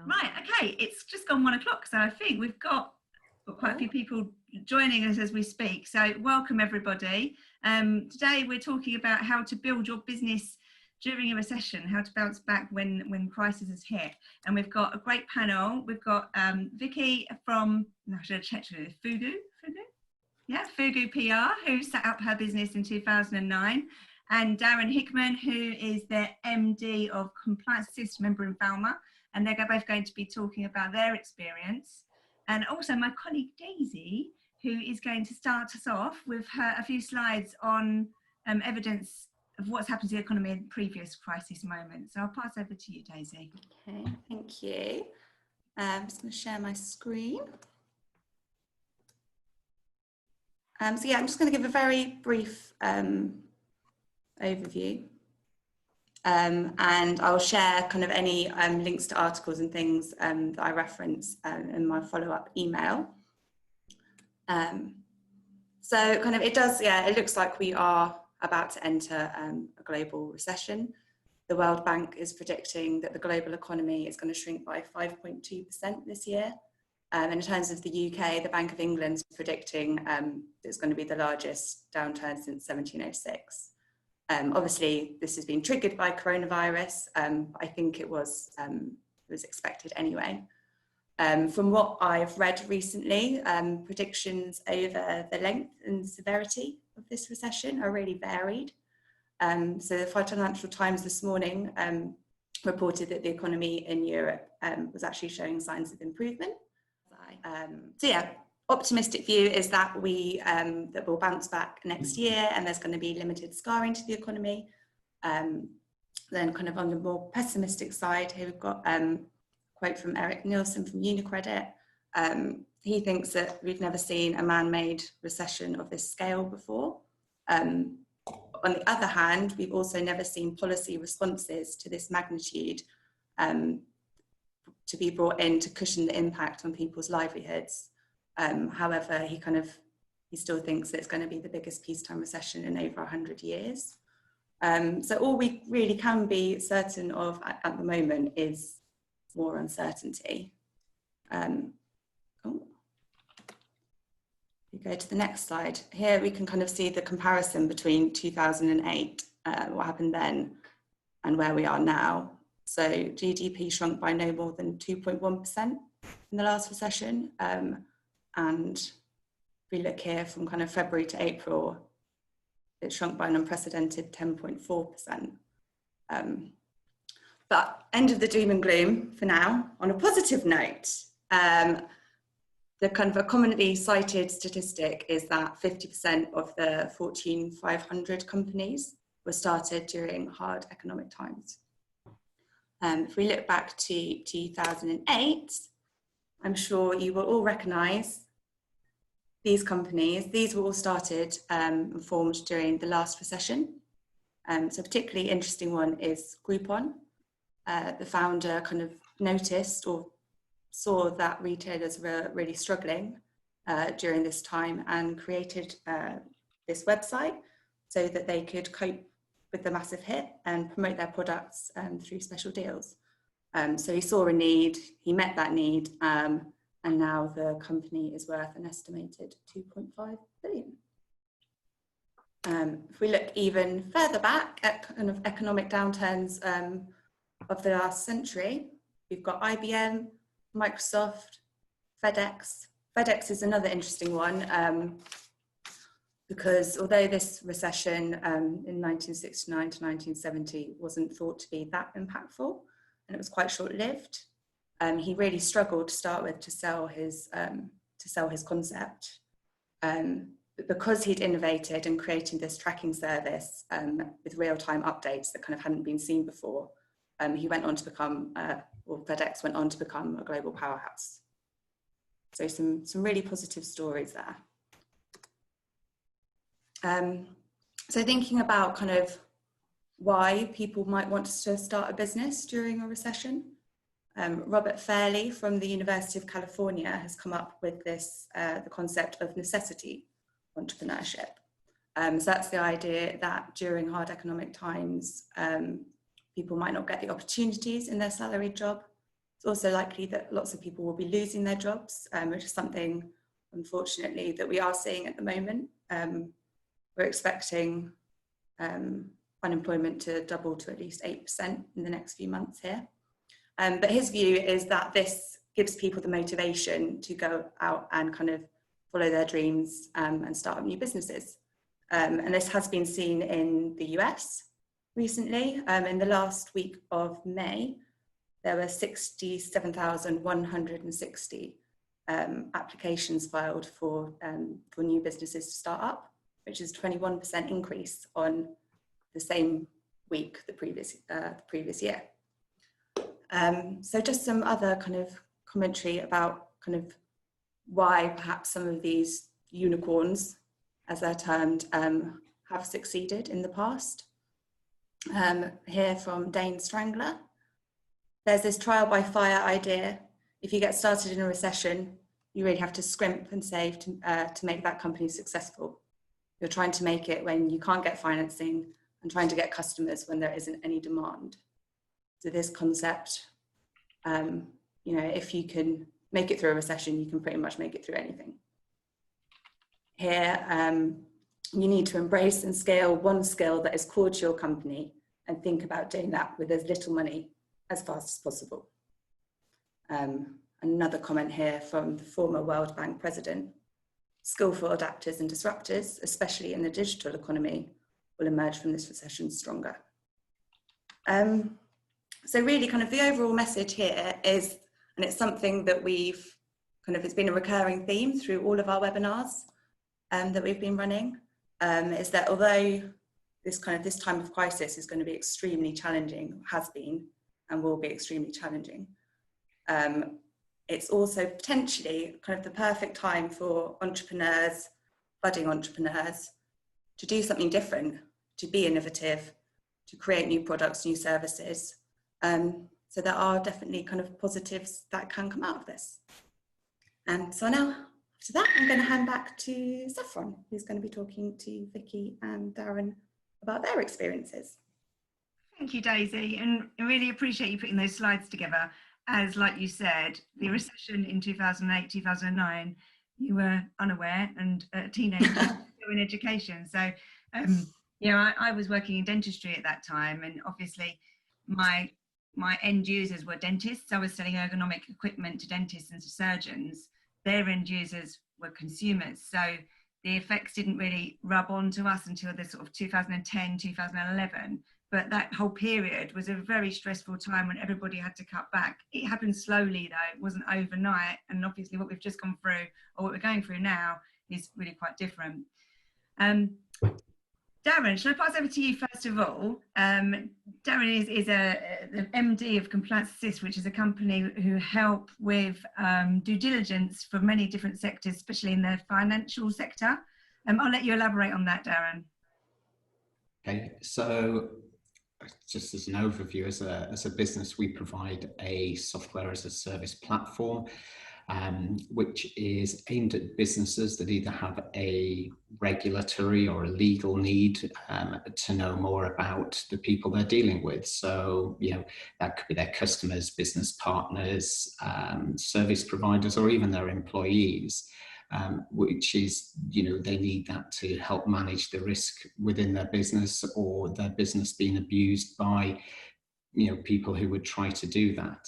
Right, okay, it's just gone 1 o'clock, so I think we've got quite a few people joining us as we speak. So welcome everybody. Today we're talking about how to build your business during a recession, how to bounce back when crisis has hit. And we've got a great panel. We've got Vicki from, I should have checked with Fugu? Yeah, Fugu PR, who set up her business in 2009. And Darren Hickman, who is the MD of ComplianceAssist, member in Falmer. And they're both going to be talking about their experience. And also my colleague Daisy, who is going to start us off with a few slides on evidence of what's happened to the economy in previous crisis moments. So I'll pass over to you, Daisy. Okay, thank you. I'm just going to share my screen. So yeah, I'm just going to give a very brief overview. And I'll share kind of any links to articles and things that I reference in my follow-up email. So kind of it does, yeah, it looks like we are about to enter a global recession. The World Bank is predicting that the global economy is going to shrink by 5.2% this year. And in terms of the UK, the Bank of England is predicting it's going to be the largest downturn since 1706. Obviously, this has been triggered by coronavirus. I think it was expected anyway. From what I've read recently, predictions over the length and severity of this recession are really varied. So the Financial Times this morning reported that the economy in Europe was actually showing signs of improvement. So yeah, optimistic view is that that we'll bounce back next year and there's going to be limited scarring to the economy. Then kind of on the more pessimistic side, here we've got a quote from Eric Nielsen from UniCredit. He thinks that we've never seen a man-made recession of this scale before. On the other hand, we've also never seen policy responses to this magnitude to be brought in to cushion the impact on people's livelihoods. However, he still thinks that it's going to be the biggest peacetime recession in over 100 years. So all we really can be certain of at the moment is more uncertainty. We go to the next slide. Here we can kind of see the comparison between 2008, what happened then, and where we are now. So GDP shrunk by no more than 2.1% in the last recession. And if we look here from kind of February to April, it shrunk by an unprecedented 10.4%. But end of the doom and gloom for now. On a positive note, the kind of a commonly cited statistic is that 50% of the Fortune 500 companies were started during hard economic times. If we look back to 2008, I'm sure you will all recognise these companies. These were all started and formed during the last recession. So a particularly interesting one is Groupon. The founder kind of noticed or saw that retailers were really struggling during this time and created this website so that they could cope with the massive hit and promote their products through special deals. So he saw a need, he met that need, and now the company is worth an estimated 2.5 billion. If we look even further back at kind of economic downturns of the last century, we've got IBM, Microsoft, FedEx. FedEx is another interesting one because although this recession in 1969 to 1970 wasn't thought to be that impactful and it was quite short-lived, he really struggled to start with to sell his concept. But because he'd innovated and created this tracking service with real-time updates that kind of hadn't been seen before, he went on to become, FedEx went on to become a global powerhouse. So some really positive stories there. So thinking about kind of why people might want to start a business during a recession, Robert Fairley from the University of California has come up with this, the concept of necessity entrepreneurship. So that's the idea that during hard economic times, people might not get the opportunities in their salaried job. It's also likely that lots of people will be losing their jobs, which is something, unfortunately, that we are seeing at the moment. We're expecting unemployment to double to at least 8% in the next few months here. But his view is that this gives people the motivation to go out and kind of follow their dreams and start up new businesses. And this has been seen in the US recently. In the last week of May, there were 67,160 applications filed for new businesses to start up, which is 21% increase on the same week the previous year. So just some other kind of commentary about kind of why perhaps some of these unicorns, as they're termed, have succeeded in the past. Here from Dane Strangler, there's this trial by fire idea. If you get started in a recession, you really have to scrimp and save to make that company successful. You're trying to make it when you can't get financing and trying to get customers when there isn't any demand. So this concept, if you can make it through a recession, you can pretty much make it through anything. Here, you need to embrace and scale one skill that is core to your company and think about doing that with as little money as fast as possible. Another comment here from the former World Bank president: skillful adapters and disruptors, especially in the digital economy, will emerge from this recession stronger. So really kind of the overall message here is, and it's something that it's been a recurring theme through all of our webinars that we've been running, is that although this time of crisis is going to be extremely challenging, has been and will be extremely challenging, it's also potentially kind of the perfect time for entrepreneurs, budding entrepreneurs, to do something different, to be innovative, to create new products, new services. So there are definitely kind of positives that can come out of this. And so now, after that, I'm going to hand back to Saffron, who's going to be talking to Vicki and Darren about their experiences. Thank you, Daisy, and I really appreciate you putting those slides together. As, like you said, the recession in 2008, 2009, you were unaware and a teenager still in education. So, I was working in dentistry at that time, and obviously my end users were dentists. I was selling ergonomic equipment to dentists and to surgeons. Their end users were consumers. So the effects didn't really rub on to us until the sort of 2010, 2011. But that whole period was a very stressful time when everybody had to cut back. It happened slowly though, it wasn't overnight. And obviously what we've just gone through, or what we're going through now, is really quite different. Darren, shall I pass over to you first of all? Darren is the MD of ComplianceAssist, which is a company who help with due diligence for many different sectors, especially in the financial sector. I'll let you elaborate on that, Darren. Okay, so just as an overview, as a business, we provide a software as a service platform, which is aimed at businesses that either have a regulatory or a legal need to know more about the people they're dealing with. So, that could be their customers, business partners, service providers, or even their employees. Which is, they need that to help manage the risk within their business, or their business being abused by, people who would try to do that.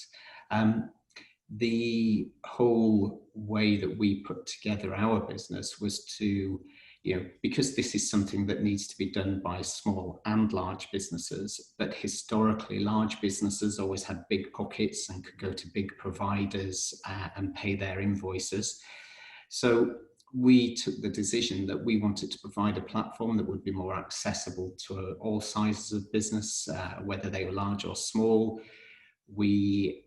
The whole way that we put together our business was to, because this is something that needs to be done by small and large businesses, but historically large businesses always had big pockets and could go to big providers and pay their invoices. So we took the decision that we wanted to provide a platform that would be more accessible to all sizes of business, whether they were large or small. We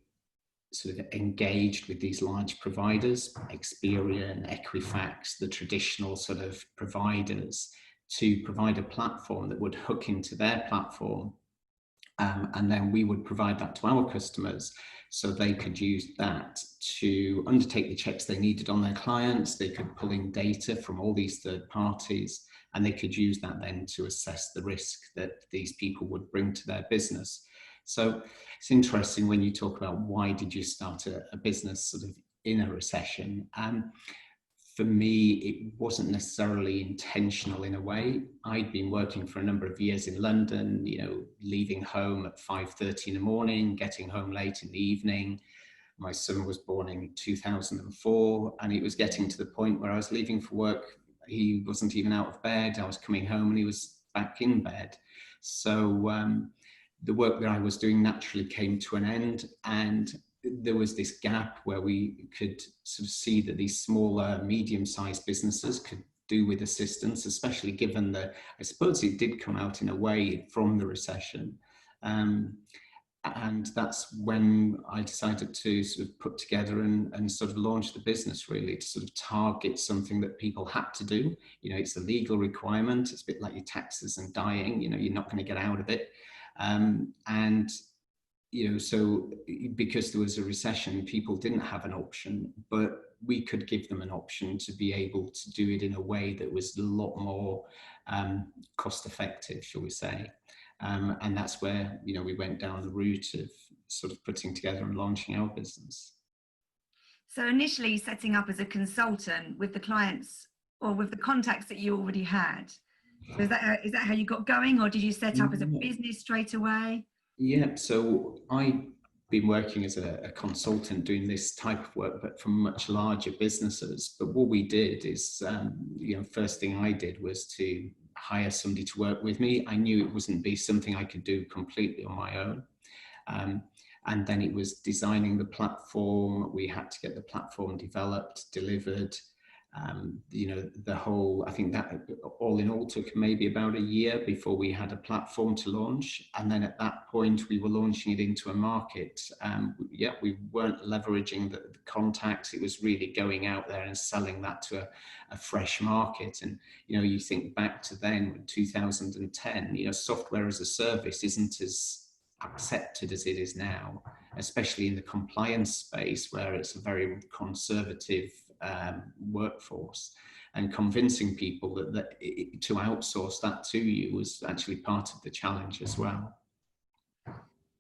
sort of engaged with these large providers, Experian, Equifax, the traditional sort of providers, to provide a platform that would hook into their platform. And then we would provide that to our customers, so they could use that to undertake the checks they needed on their clients. They could pull in data from all these third parties, and they could use that then to assess the risk that these people would bring to their business. So it's interesting when you talk about why did you start a business sort of in a recession. For me, it wasn't necessarily intentional in a way. I'd been working for a number of years in London, leaving home at 5:30 in the morning, getting home late in the evening. My son was born in 2004, and it was getting to the point where I was leaving for work. He wasn't even out of bed. I was coming home and he was back in bed. So the work that I was doing naturally came to an end, and there was this gap where we could sort of see that these smaller, medium-sized businesses could do with assistance, especially given that I suppose it did come out in a way from the recession. And that's when I decided to sort of put together and sort of launch the business, really, to sort of target something that people had to do. It's a legal requirement. It's a bit like your taxes and dying, you're not going to get out of it. So because there was a recession, people didn't have an option, but we could give them an option to be able to do it in a way that was a lot more cost effective, shall we say. And that's where, we went down the route of sort of putting together and launching our business. So initially setting up as a consultant with the clients or with the contacts that you already had. So is that how you got going, or did you set up as a business straight away? Yeah, so I've been working as a consultant doing this type of work, but for much larger businesses. But what we did is, first thing I did was to hire somebody to work with me. I knew it wouldn't be something I could do completely on my own. And then it was designing the platform. We had to get the platform developed, delivered. The whole, I think that all in all took maybe about a year before we had a platform to launch. And then at that point, we were launching it into a market. We weren't leveraging the contacts. It was really going out there and selling that to a fresh market. And, you think back to then, 2010, software as a service isn't as accepted as it is now, especially in the compliance space, where it's a very conservative workforce, and convincing people that to outsource that to you was actually part of the challenge as well.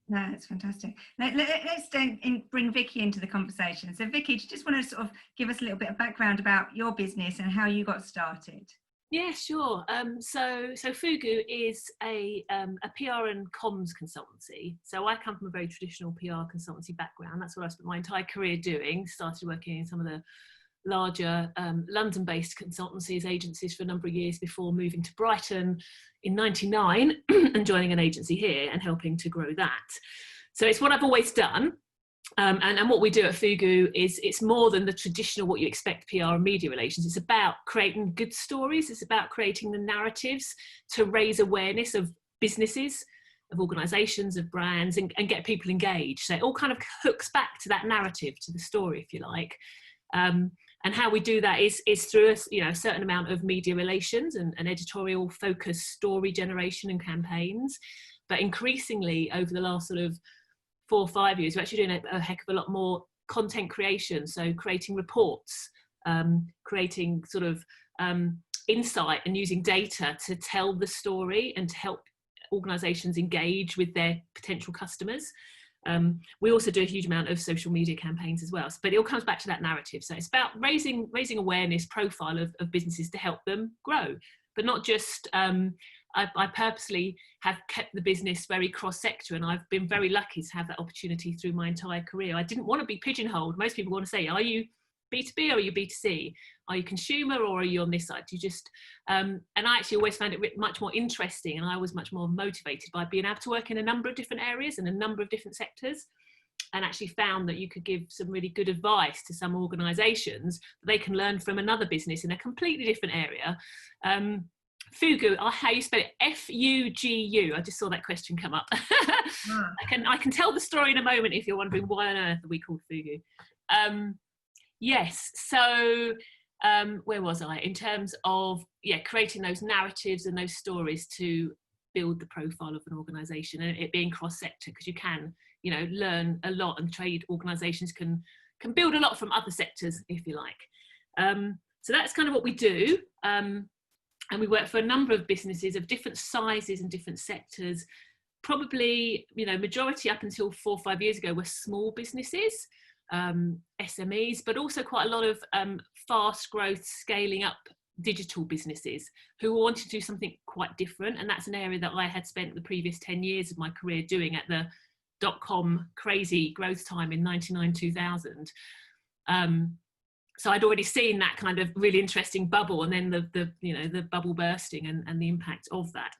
No, it's fantastic. Let's then bring Vicki into the conversation. So Vicki, do you just want to sort of give us a little bit of background about your business and how you got started? Yeah, sure. So Fugu is a PR and comms consultancy. So I come from a very traditional PR consultancy background. That's what I spent my entire career doing. Started working in some of the larger London-based consultancies, agencies for a number of years before moving to Brighton in '99 and joining an agency here and helping to grow that. So it's what I've always done. And what we do at Fugu is it's more than the traditional what you expect PR and media relations. It's about creating good stories. It's about creating the narratives to raise awareness of businesses, of organisations, of brands, and get people engaged. So it all kind of hooks back to that narrative, to the story, if you like. And how we do that is through a certain amount of media relations and editorial focused story generation and campaigns. But increasingly over the last sort of 4 or 5 years, we're actually doing a heck of a lot more content creation. So creating reports, creating sort of insight and using data to tell the story and to help organisations engage with their potential customers. We also do a huge amount of social media campaigns as well, but it all comes back to that narrative. So it's about raising awareness, profile of businesses to help them grow, but not just, I purposely have kept the business very cross-sector, and I've been very lucky to have that opportunity through my entire career. I didn't want to be pigeonholed. Most people want to say, are you B2B or are you B2C? Are you consumer or are you on this side? You just, and I actually always found it much more interesting, and I was much more motivated by being able to work in a number of different areas and a number of different sectors, and actually found that you could give some really good advice to some organisations that they can learn from another business in a completely different area. Fugu, how you spell it? F-U-G-U. I just saw that question come up. I can tell the story in a moment if you're wondering why on earth are we called Fugu. Yes, so where was I? In terms of creating those narratives and those stories to build the profile of an organisation, and it being cross-sector, because you can, learn a lot, and trade organisations can build a lot from other sectors, if you like. So that's kind of what we do. And we work for a number of businesses of different sizes and different sectors, probably, majority up until 4 or 5 years ago were small businesses, SMEs, but also quite a lot of fast growth, scaling up digital businesses who wanted to do something quite different. And that's an area that I had spent the previous 10 years of my career doing at the dot-com crazy growth time in 99, 2000. So I'd already seen that kind of really interesting bubble, and then the bubble bursting and the impact of that.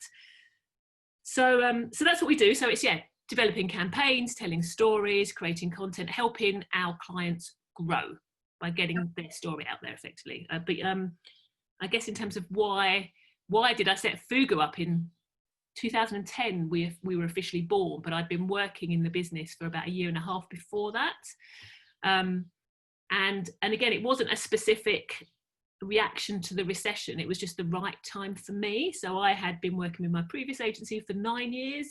So that's what we do. So it's, developing campaigns, telling stories, creating content, helping our clients grow by getting their story out there effectively. But I guess in terms of why did I set Fugu up in 2010, we were officially born, but I'd been working in the business for about 1.5 years before that. And again, it wasn't a specific reaction to the recession. It was just the right time for me. So I had been working with my previous agency for 9 years.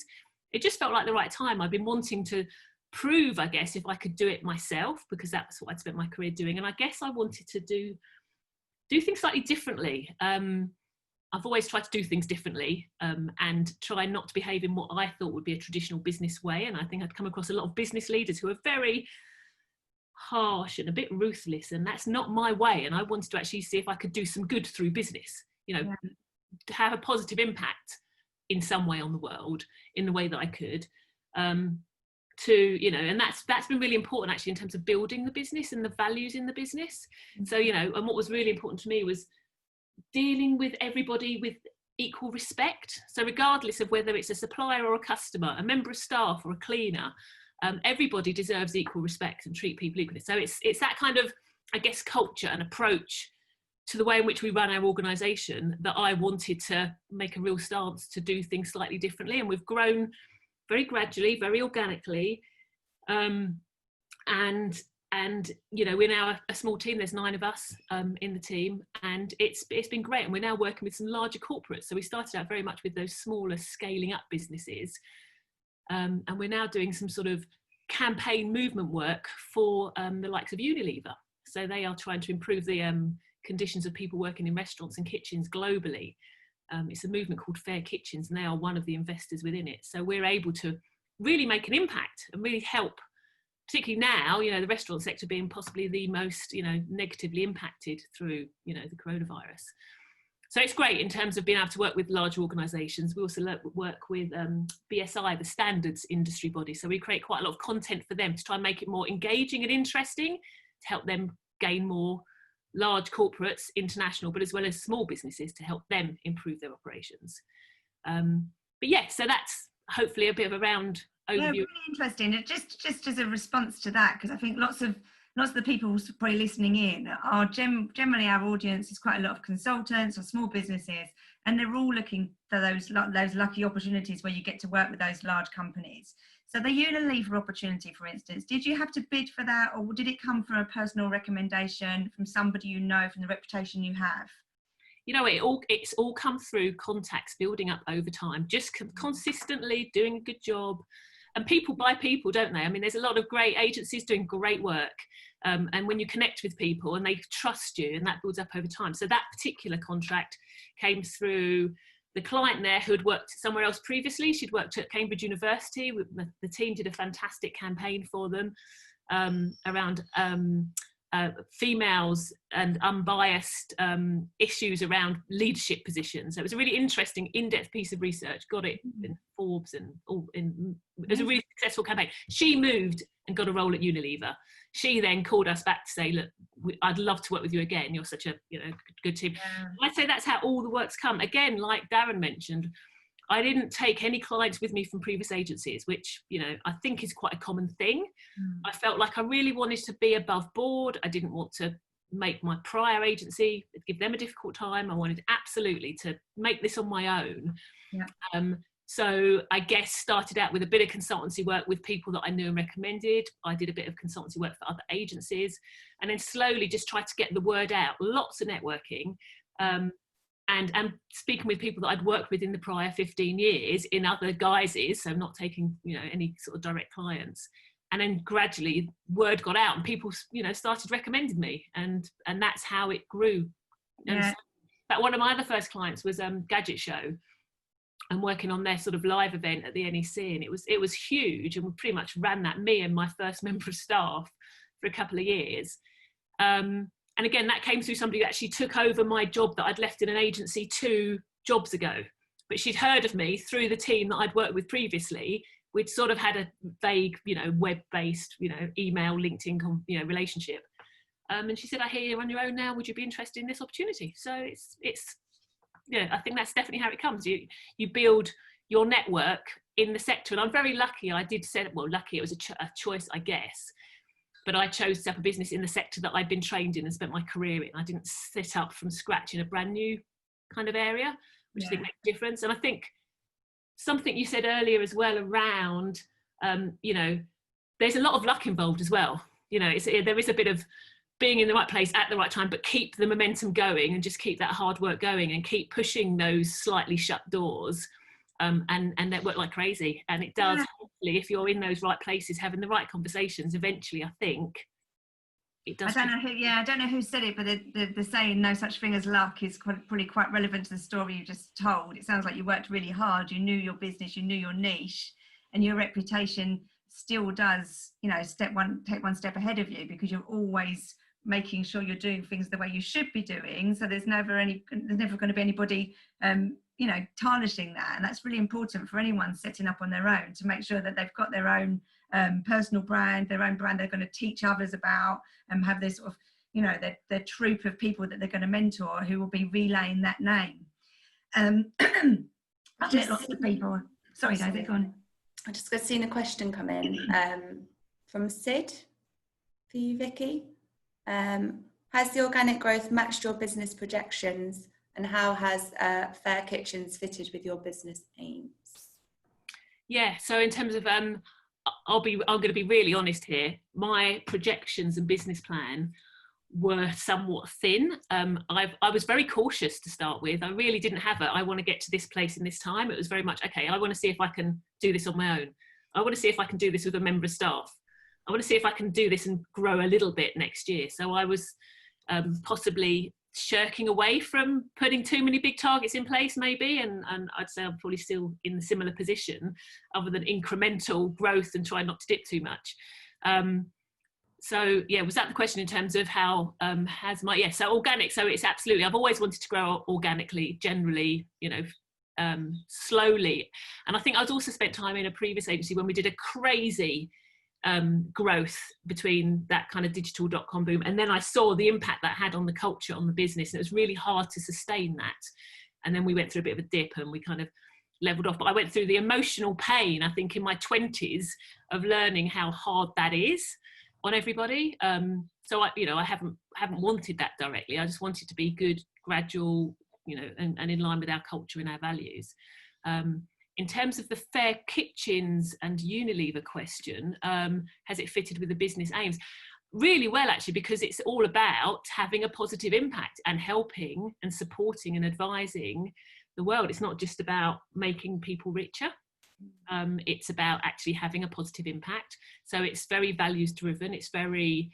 It just felt like the right time. I've been wanting to prove, I guess, if I could do it myself, because that's what I'd spent my career doing. And I guess I wanted to do things slightly differently. I've always tried to do things differently and try not to behave in what I thought would be a traditional business way. And I think I'd come across a lot of business leaders who are very harsh and a bit ruthless, and that's not my way. And I wanted to actually see if I could do some good through business, to have a positive impact in some way on the world in the way that I could. And that's been really important actually in terms of building the business and the values in the business. So, and what was really important to me was dealing with everybody with equal respect. So regardless of whether it's a supplier or a customer, a member of staff or a cleaner, everybody deserves equal respect and treat people equally. So it's that kind of, I guess, culture and approach to the way in which we run our organisation that I wanted to make a real stance to do things slightly differently. And we've grown very gradually, very organically. And we're now a small team. There's 9 of us in the team, and it's been great. And we're now working with some larger corporates. So we started out very much with those smaller scaling up businesses. And we're now doing some sort of campaign movement work for the likes of Unilever. So they are trying to improve the conditions of people working in restaurants and kitchens globally. It's a movement called Fair Kitchens, and they are one of the investors within it. So we're able to really make an impact and really help, particularly now, the restaurant sector being possibly the most, negatively impacted through, the coronavirus. So it's great in terms of being able to work with large organisations. We also work with BSI, the standards industry body. So we create quite a lot of content for them to try and make it more engaging and interesting, to help them gain more large corporates, international, but as well as small businesses to help them improve their operations. So that's hopefully a bit of a round overview. Yeah, really interesting. Just as a response to that, because I think lots of the people probably listening in are generally, our audience is quite a lot of consultants or small businesses, and they're all looking for those lucky opportunities where you get to work with those large companies. So the Unilever opportunity, for instance, did you have to bid for that, or did it come from a personal recommendation from somebody from the reputation you have? It's all come through contacts building up over time, just consistently doing a good job. And people buy people, don't they? I mean, there's a lot of great agencies doing great work. And when you connect with people and they trust you, and that builds up over time. So that particular contract came through the client there who had worked somewhere else previously. She'd worked at Cambridge University. The team did a fantastic campaign for them around females and unbiased issues around leadership positions. So it was a really interesting, in-depth piece of research. Got it in Forbes and all. It was a really successful campaign. She moved and got a role at Unilever. She then called us back to say, look, I'd love to work with you again. You're such a good team. Yeah. I'd say that's how all the work's come. Again, like Darren mentioned, I didn't take any clients with me from previous agencies, which, I think is quite a common thing. I felt like I really wanted to be above board. I didn't want to make my prior agency, give them a difficult time. I wanted absolutely to make this on my own. Yeah. So I guess started out with a bit of consultancy work with people that I knew and recommended. I did a bit of consultancy work for other agencies, and then slowly just tried to get the word out. Lots of networking. And speaking with people that I'd worked with in the prior 15 years in other guises, so not taking any sort of direct clients, and then gradually word got out and people started recommending me, and that's how it grew. Yeah. And so, one of my other first clients was Gadget Show, and working on their sort of live event at the NEC, and it was huge, and we pretty much ran that, me and my first member of staff, for a couple of years. And again, that came through somebody who actually took over my job that I'd left in an agency 2 jobs ago. But she'd heard of me through the team that I'd worked with previously. We'd sort of had a vague, web-based, email, LinkedIn, relationship. And she said, I hear you're on your own now. Would you be interested in this opportunity? So it's I think that's definitely how it comes. You build your network in the sector. And I'm very lucky. I did say, well, lucky, it was a choice, I guess. But I chose to set up a business in the sector that I'd been trained in and spent my career in. I didn't set up from scratch in a brand new kind of area, which I think makes a difference. And I think something you said earlier as well around, there's a lot of luck involved as well. There is a bit of being in the right place at the right time, but keep the momentum going and just keep that hard work going and keep pushing those slightly shut doors, and network like crazy. And it does, hopefully, if you're in those right places, having the right conversations, eventually, I think it does. I don't know who said it, but the saying "no such thing as luck" is probably quite relevant to the story you just told. It sounds like you worked really hard. You knew your business, you knew your niche, and your reputation still does, take one step ahead of you, because you're always making sure you're doing things the way you should be doing. So there's never going to be anybody, tarnishing that. And that's really important for anyone setting up on their own, to make sure that they've got their own personal brand, their own brand they're going to teach others about, and have this sort of, their troop of people that they're going to mentor who will be relaying that name. I've met lots of people. Sorry, David, go on. I just got seen a question come in from Sid for you, Vicki. Has the organic growth matched your business projections, and how has Fair Kitchens fitted with your business aims? Yeah, so in terms of, I'm going to be really honest here. My projections and business plan were somewhat thin. I was very cautious to start with. I really didn't have I want to get to this place in this time. It was very much, okay, I want to see if I can do this on my own. I want to see if I can do this with a member of staff. I want to see if I can do this and grow a little bit next year. So I was possibly shirking away from putting too many big targets in place, maybe. And I'd say I'm probably still in a similar position, other than incremental growth and try not to dip too much. So yeah, was that the question in terms of how so organic? So it's absolutely, I've always wanted to grow organically, generally, slowly. And I think I'd also spent time in a previous agency when we did a crazy growth between that kind of digital.com boom, and then I saw the impact that had on the culture, on the business, and it was really hard to sustain that. And then we went through a bit of a dip and we kind of leveled off. But I went through the emotional pain, I think, in my 20s of learning how hard that is on everybody. So I haven't wanted that directly. I just wanted to be good, gradual, and in line with our culture and our values. In terms of the Fair Kitchens and Unilever question, has it fitted with the business aims? Really well, actually, because it's all about having a positive impact and helping and supporting and advising the world. It's not just about making people richer. It's about actually having a positive impact. So it's very values driven. It's very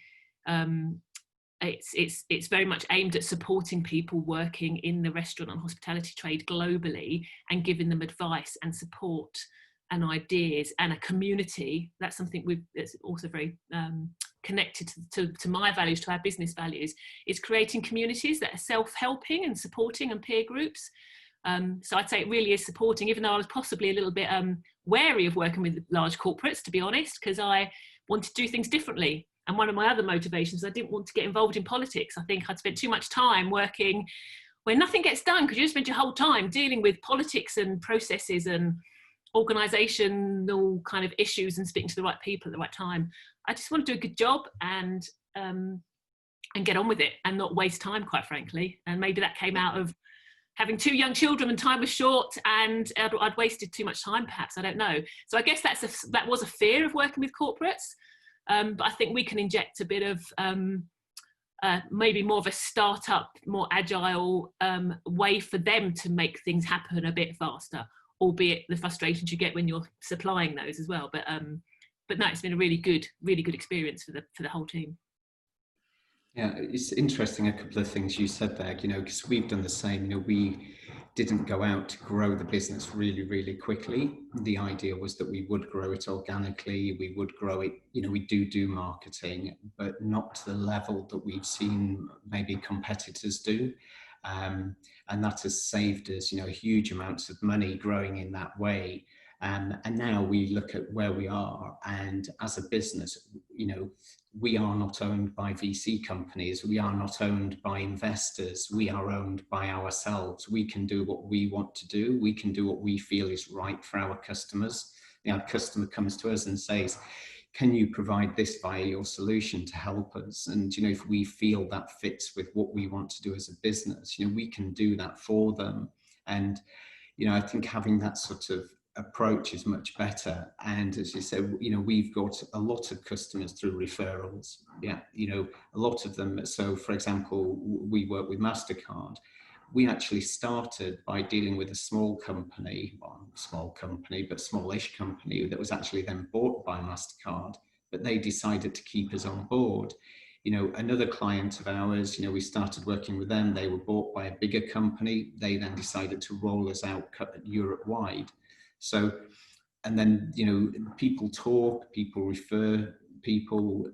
it's very much aimed at supporting people working in the restaurant and hospitality trade globally, and giving them advice and support and ideas and a community. That's something that's also very connected to my values, to our business values, is creating communities that are self-helping and supporting, and peer groups. So I'd say it really is supporting, even though I was possibly a little bit wary of working with large corporates, to be honest, because I wanted to do things differently. And one of my other motivations, I didn't want to get involved in politics. I think I'd spent too much time working where nothing gets done, because you just spend your whole time dealing with politics and processes and organisational kind of issues and speaking to the right people at the right time. I just want to do a good job and get on with it and not waste time, quite frankly. And maybe that came out of having 2 young children and time was short, and I'd wasted too much time, perhaps, I don't know. So I guess that was a fear of working with corporates. But I think we can inject a bit of maybe more of a startup, more agile way for them to make things happen a bit faster, albeit the frustrations you get when you're supplying those as well. But no, it's been a really good experience for the whole team. Yeah, it's interesting, a couple of things you said there, because we've done the same. We didn't go out to grow the business really, really quickly. The idea was that we would grow it organically, we would grow it, we do marketing, but not to the level that we've seen maybe competitors do. And that has saved us, huge amounts of money growing in that way. And now we look at where we are, and as a business, we are not owned by VC companies. We are not owned by investors. We are owned by ourselves. We can do what we want to do. We can do what we feel is right for our customers. Our customer comes to us and says, can you provide this via your solution to help us? And, if we feel that fits with what we want to do as a business, we can do that for them. And, I think having that sort of approach is much better. And as you said, we've got a lot of customers through referrals. Yeah, a lot of them. So for example, we work with MasterCard. We actually started by dealing with a small company, but smallish company that was actually then bought by MasterCard, but they decided to keep us on board. Another client of ours, we started working with them. They were bought by a bigger company. They then decided to roll us out Europe-wide. So, and then, people talk, people refer people,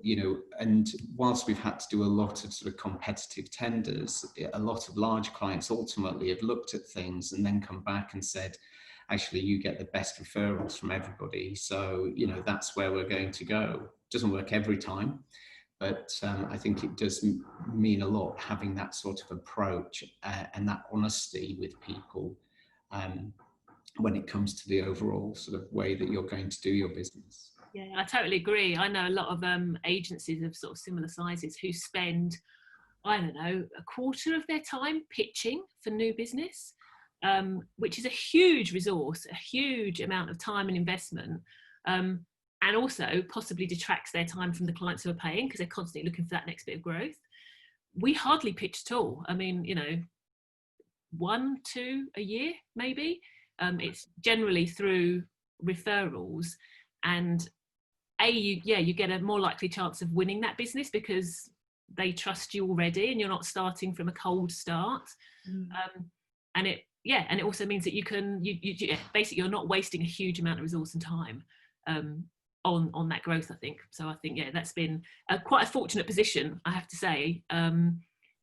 and whilst we've had to do a lot of sort of competitive tenders, a lot of large clients ultimately have looked at things and then come back and said, actually, you get the best referrals from everybody. So, that's where we're going to go. Doesn't work every time, but I think it does mean a lot having that sort of approach and that honesty with people. When it comes to the overall sort of way that you're going to do your business. Yeah, I totally agree. I know a lot of agencies of sort of similar sizes who spend, I don't know, a quarter of their time pitching for new business, which is a huge resource, a huge amount of time and investment, and also possibly detracts their time from the clients who are paying because they're constantly looking for that next bit of growth. We hardly pitch at all. I mean, 1, 2 a year, maybe. It's generally through referrals, and you get a more likely chance of winning that business because they trust you already and you're not starting from a cold start. And it also means that you basically you're not wasting a huge amount of resource and time on that growth, I think. So I think that's been quite a fortunate position, I have to say.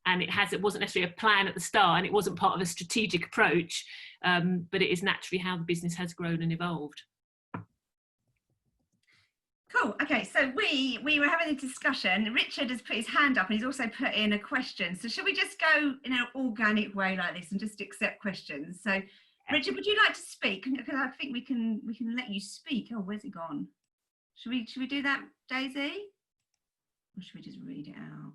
And it wasn't necessarily a plan at the start, and it wasn't part of a strategic approach, but it is naturally how the business has grown and evolved. Cool. Okay, so we were having a discussion. Richard has put his hand up and he's also put in a question. So should we just go in an organic way like this and just accept questions? So Richard, would you like to speak? Because I think we can let you speak. Oh, where's it gone? Should we do that, Daisy? Or should we just read it out?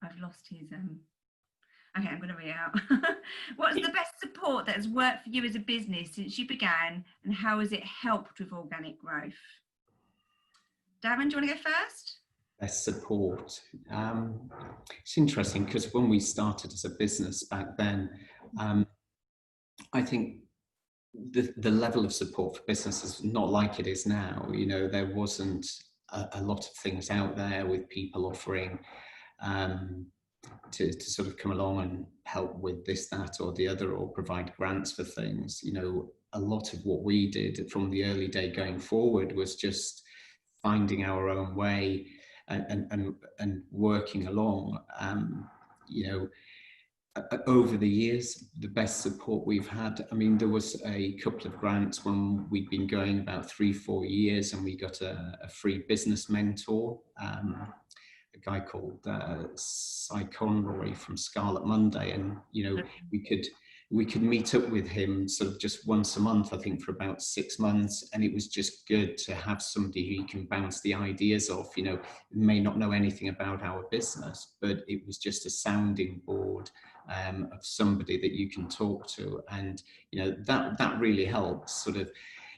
I've lost his okay, I'm going to read it out. What's the best support that has worked for you as a business since you began, and how has it helped with organic growth? Darren, do you want to go first? Best support. It's interesting because when we started as a business back then, I think the level of support for business is not like it is now. There wasn't a lot of things out there with people offering to sort of come along and help with this, that, or the other, or provide grants for things. A lot of what we did from the early day going forward was just finding our own way and working along. Over the years, the best support we've had, I mean, there was a couple of grants when we'd been going about 3-4 years, and we got a free business mentor, a guy called Cy Conroy from Scarlet Monday, and we could meet up with him sort of just once a month, I think, for about 6 months, and it was just good to have somebody who you can bounce the ideas off. May not know anything about our business, but it was just a sounding board of somebody that you can talk to, and that really helps. Sort of,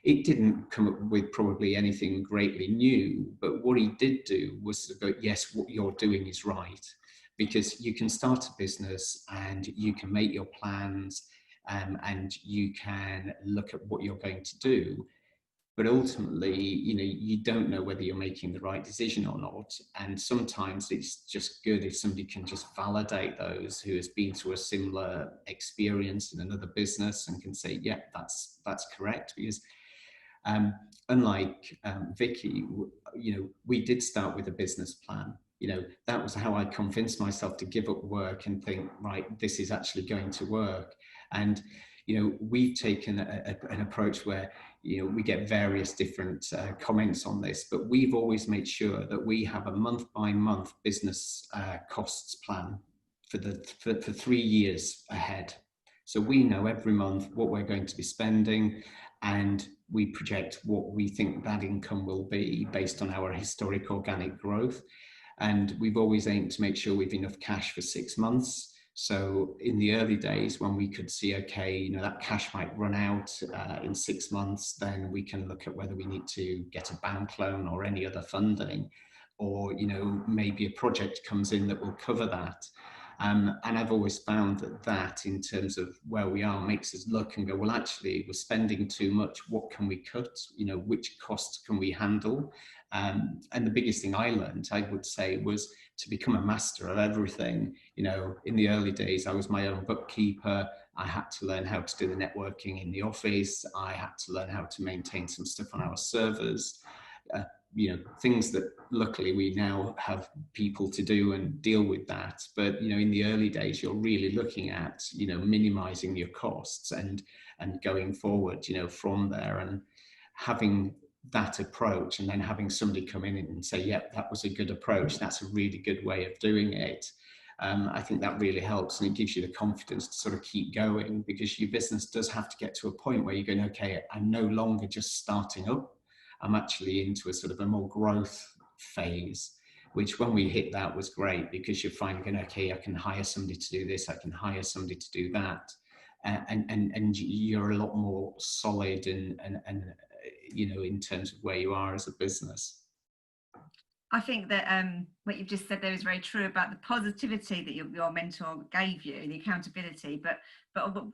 it didn't come up with probably anything greatly new, but what he did do was go, yes, what you're doing is right, because you can start a business and you can make your plans and you can look at what you're going to do. but ultimately, you don't know whether you're making the right decision or not. And sometimes it's just good if somebody can just validate those who has been through a similar experience in another business and can say, yeah, that's correct. Because unlike Vicki, we did start with a business plan. That was how I convinced myself to give up work and think, right, this is actually going to work. And we've taken an approach where we get various different comments on this, but we've always made sure that we have a month-by-month business costs plan for 3 years ahead. So we know every month what we're going to be spending, and we project what we think that income will be based on our historic organic growth. And we've always aimed to make sure we've enough cash for 6 months. So in the early days, when we could see, okay, that cash might run out in 6 months, then we can look at whether we need to get a bank loan or any other funding, or maybe a project comes in that will cover that. And I've always found that in terms of where we are makes us look and go, well, actually, we're spending too much. What can we cut? Which costs can we handle? And the biggest thing I learned, I would say, was to become a master of everything. In the early days, I was my own bookkeeper. I had to learn how to do the networking in the office. I had to learn how to maintain some stuff on our servers. Things that luckily we now have people to do and deal with that. But, in the early days, you're really looking at, minimizing your costs and going forward, from there, and having that approach, and then having somebody come in and say, yep, that was a good approach. That's a really good way of doing it. I think that really helps, and it gives you the confidence to sort of keep going, because your business does have to get to a point where you're going, okay, I'm no longer just starting up. I'm actually into a sort of a more growth phase, which when we hit that was great, because you're finding, okay, I can hire somebody to do this, I can hire somebody to do that. And you're a lot more solid and in terms of where you are as a business. I think that what you've just said there is very true about the positivity that your mentor gave you, the accountability. But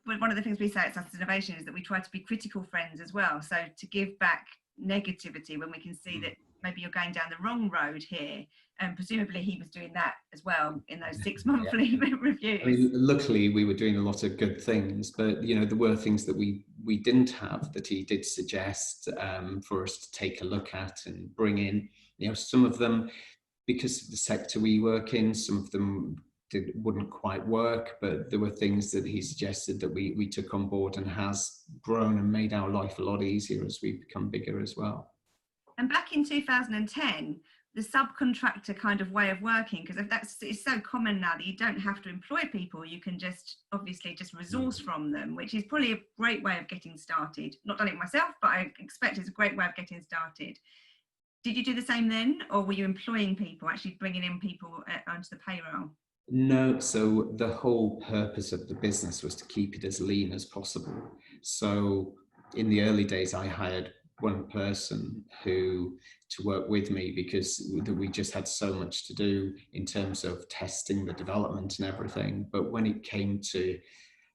one of the things we say at Sussex Innovation is that we try to be critical friends as well. So to give back negativity when we can see that maybe you're going down the wrong road here, and presumably he was doing that as well in those 6 monthly reviews. I mean, luckily we were doing a lot of good things, but there were things that we didn't have that he did suggest for us to take a look at and bring in. Some of them, because of the sector we work in, some of them wouldn't quite work, but there were things that he suggested that we took on board, and has grown and made our life a lot easier as we've become bigger as well. And back in 2010, the subcontractor kind of way of working, because it's so common now that you don't have to employ people, you can just obviously just resource from them, which is probably a great way of getting started. Not done it myself, but I expect it's a great way of getting started. Did you do the same then, or were you employing people, actually bringing in people onto the payroll? No, so the whole purpose of the business was to keep it as lean as possible. So in the early days, I hired one person to work with me, because we just had so much to do in terms of testing the development and everything. But when it came to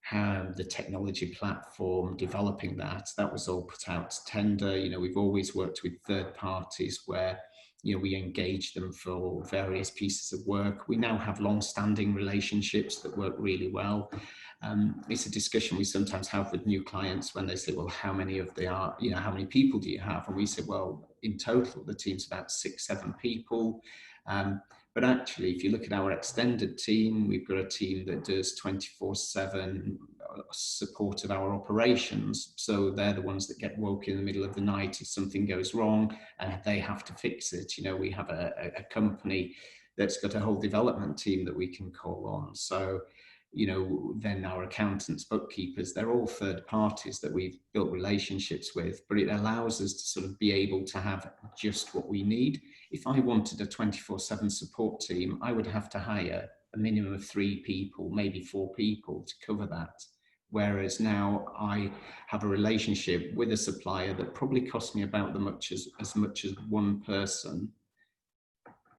how the technology platform, developing that was all put out to tender. We've always worked with third parties where we engage them for various pieces of work. We now have long-standing relationships that work really well. It's a discussion we sometimes have with new clients when they say, well, how many of they are, how many people do you have? And we say, well, in total, the team's about 6-7 people. But actually, if you look at our extended team, we've got a team that does 24/7 support of our operations. So they're the ones that get woken in the middle of the night if something goes wrong and they have to fix it. We have a company that's got a whole development team that we can call on. So, then our accountants, bookkeepers, they're all third parties that we've built relationships with, but it allows us to sort of be able to have just what we need. If I wanted a 24/7 support team, I would have to hire a minimum of 3 people, maybe 4 people to cover that. Whereas now I have a relationship with a supplier that probably costs me about as much as one person.